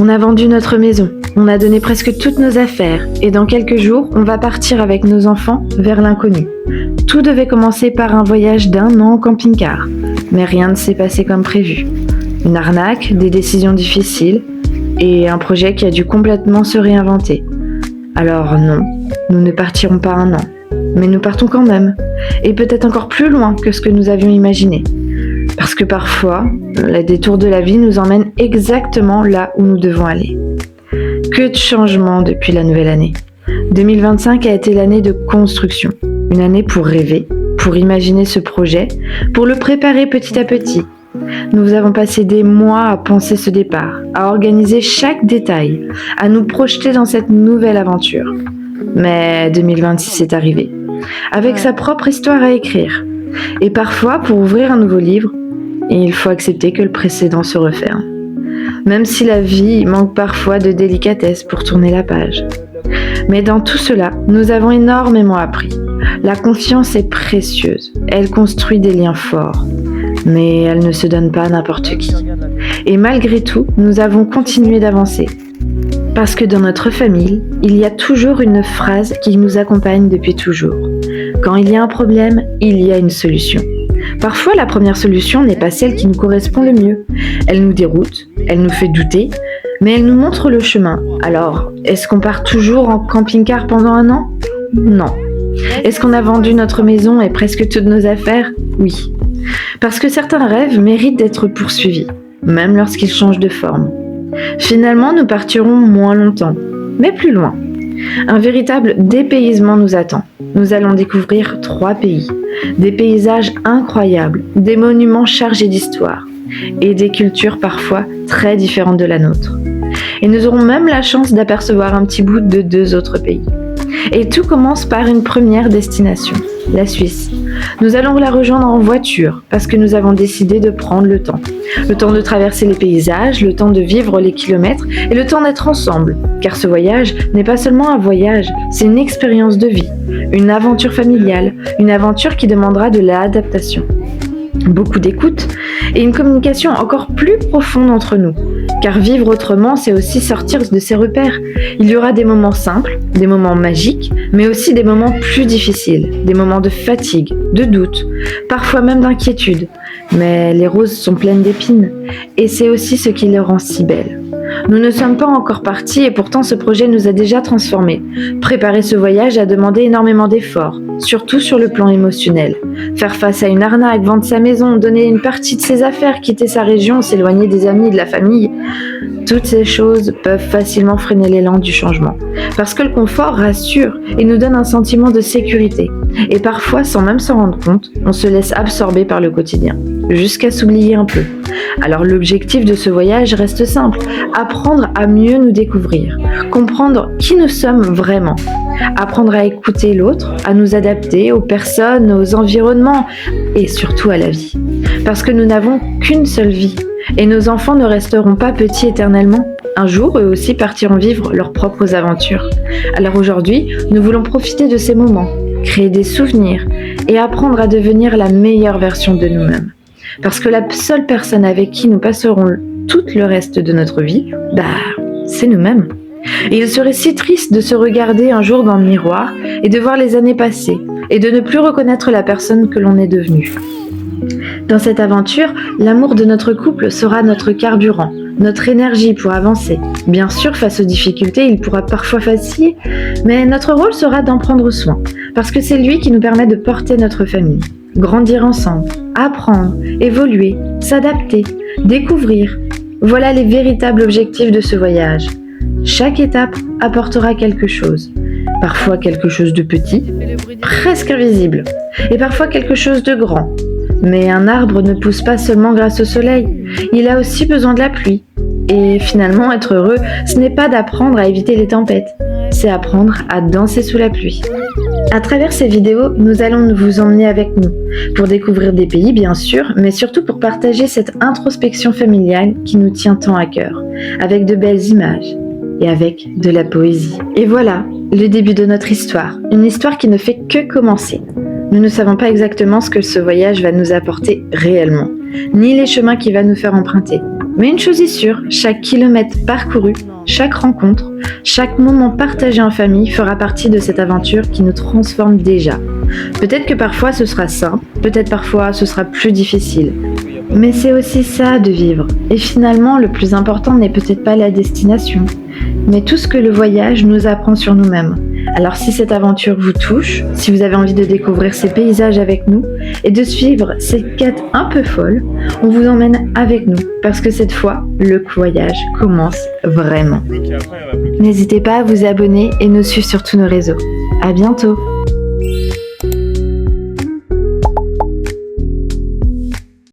On a vendu notre maison, on a donné presque toutes nos affaires et dans quelques jours, on va partir avec nos enfants vers l'inconnu. Tout devait commencer par un voyage d'1 an en camping-car, mais rien ne s'est passé comme prévu. Une arnaque, des décisions difficiles et un projet qui a dû complètement se réinventer. Alors non, nous ne partirons pas 1 an, mais nous partons quand même, et peut-être encore plus loin que ce que nous avions imaginé. Parce que parfois, les détours de la vie nous emmènent exactement là où nous devons aller. Que de changements depuis la nouvelle année. 2025 a été l'année de construction, une année pour rêver, pour imaginer ce projet, pour le préparer petit à petit. Nous avons passé des mois à penser ce départ, à organiser chaque détail, à nous projeter dans cette nouvelle aventure. Mais 2026 est arrivé, avec sa propre histoire à écrire. Et parfois, pour ouvrir un nouveau livre, il faut accepter que le précédent se referme. Même si la vie manque parfois de délicatesse pour tourner la page. Mais dans tout cela, nous avons énormément appris. La confiance est précieuse, elle construit des liens forts. Mais elle ne se donne pas à n'importe qui. Et malgré tout, nous avons continué d'avancer. Parce que dans notre famille, il y a toujours une phrase qui nous accompagne depuis toujours. Quand il y a un problème, il y a une solution. Parfois, la première solution n'est pas celle qui nous correspond le mieux. Elle nous déroute, elle nous fait douter, mais elle nous montre le chemin. Alors, est-ce qu'on part toujours en camping-car pendant 1 an ? Non. Est-ce qu'on a vendu notre maison et presque toutes nos affaires ? Oui. Parce que certains rêves méritent d'être poursuivis, même lorsqu'ils changent de forme. Finalement, nous partirons moins longtemps, mais plus loin. Un véritable dépaysement nous attend. Nous allons découvrir 3 pays, des paysages incroyables, des monuments chargés d'histoire et des cultures parfois très différentes de la nôtre. Et nous aurons même la chance d'apercevoir un petit bout de 2 autres pays. Et tout commence par une première destination, la Suisse. Nous allons la rejoindre en voiture parce que nous avons décidé de prendre le temps. Le temps de traverser les paysages, le temps de vivre les kilomètres et le temps d'être ensemble. Car ce voyage n'est pas seulement un voyage, c'est une expérience de vie, une aventure familiale, une aventure qui demandera de l'adaptation. Beaucoup d'écoute et une communication encore plus profonde entre nous. Car vivre autrement, c'est aussi sortir de ses repères. Il y aura des moments simples, des moments magiques, mais aussi des moments plus difficiles, des moments de fatigue, de doute, parfois même d'inquiétude. Mais les roses sont pleines d'épines, et c'est aussi ce qui les rend si belles. Nous ne sommes pas encore partis et pourtant ce projet nous a déjà transformés. Préparer ce voyage a demandé énormément d'efforts, surtout sur le plan émotionnel. Faire face à une arnaque, vendre sa maison, donner une partie de ses affaires, quitter sa région, s'éloigner des amis et de la famille. Toutes ces choses peuvent facilement freiner l'élan du changement. Parce que le confort rassure et nous donne un sentiment de sécurité. Et parfois, sans même s'en rendre compte, on se laisse absorber par le quotidien, jusqu'à s'oublier un peu. Alors l'objectif de ce voyage reste simple, apprendre à mieux nous découvrir, comprendre qui nous sommes vraiment, apprendre à écouter l'autre, à nous adapter aux personnes, aux environnements et surtout à la vie. Parce que nous n'avons qu'une seule vie et nos enfants ne resteront pas petits éternellement. Un jour, eux aussi partiront vivre leurs propres aventures. Alors aujourd'hui, nous voulons profiter de ces moments, créer des souvenirs et apprendre à devenir la meilleure version de nous-mêmes. Parce que la seule personne avec qui nous passerons tout le reste de notre vie, c'est nous-mêmes. Et il serait si triste de se regarder un jour dans le miroir et de voir les années passer et de ne plus reconnaître la personne que l'on est devenue. Dans cette aventure, l'amour de notre couple sera notre carburant, notre énergie pour avancer. Bien sûr, face aux difficultés, il pourra parfois vaciller, mais notre rôle sera d'en prendre soin, parce que c'est lui qui nous permet de porter notre famille. Grandir ensemble, apprendre, évoluer, s'adapter, découvrir. Voilà les véritables objectifs de ce voyage. Chaque étape apportera quelque chose. Parfois quelque chose de petit, presque invisible, et parfois quelque chose de grand. Mais un arbre ne pousse pas seulement grâce au soleil, il a aussi besoin de la pluie. Et finalement, être heureux, ce n'est pas d'apprendre à éviter les tempêtes, c'est apprendre à danser sous la pluie. À travers ces vidéos, nous allons vous emmener avec nous, pour découvrir des pays bien sûr, mais surtout pour partager cette introspection familiale qui nous tient tant à cœur, avec de belles images et avec de la poésie. Et voilà, le début de notre histoire, une histoire qui ne fait que commencer. Nous ne savons pas exactement ce que ce voyage va nous apporter réellement, ni les chemins qu'il va nous faire emprunter. Mais une chose est sûre, chaque kilomètre parcouru, chaque rencontre, chaque moment partagé en famille fera partie de cette aventure qui nous transforme déjà. Peut-être que parfois ce sera simple, peut-être parfois ce sera plus difficile. Mais c'est aussi ça de vivre. Et finalement, le plus important n'est peut-être pas la destination, mais tout ce que le voyage nous apprend sur nous-mêmes. Alors si cette aventure vous touche, si vous avez envie de découvrir ces paysages avec nous et de suivre cette quête un peu folle, on vous emmène avec nous parce que cette fois, le voyage commence vraiment. N'hésitez pas à vous abonner et nous suivre sur tous nos réseaux. À bientôt!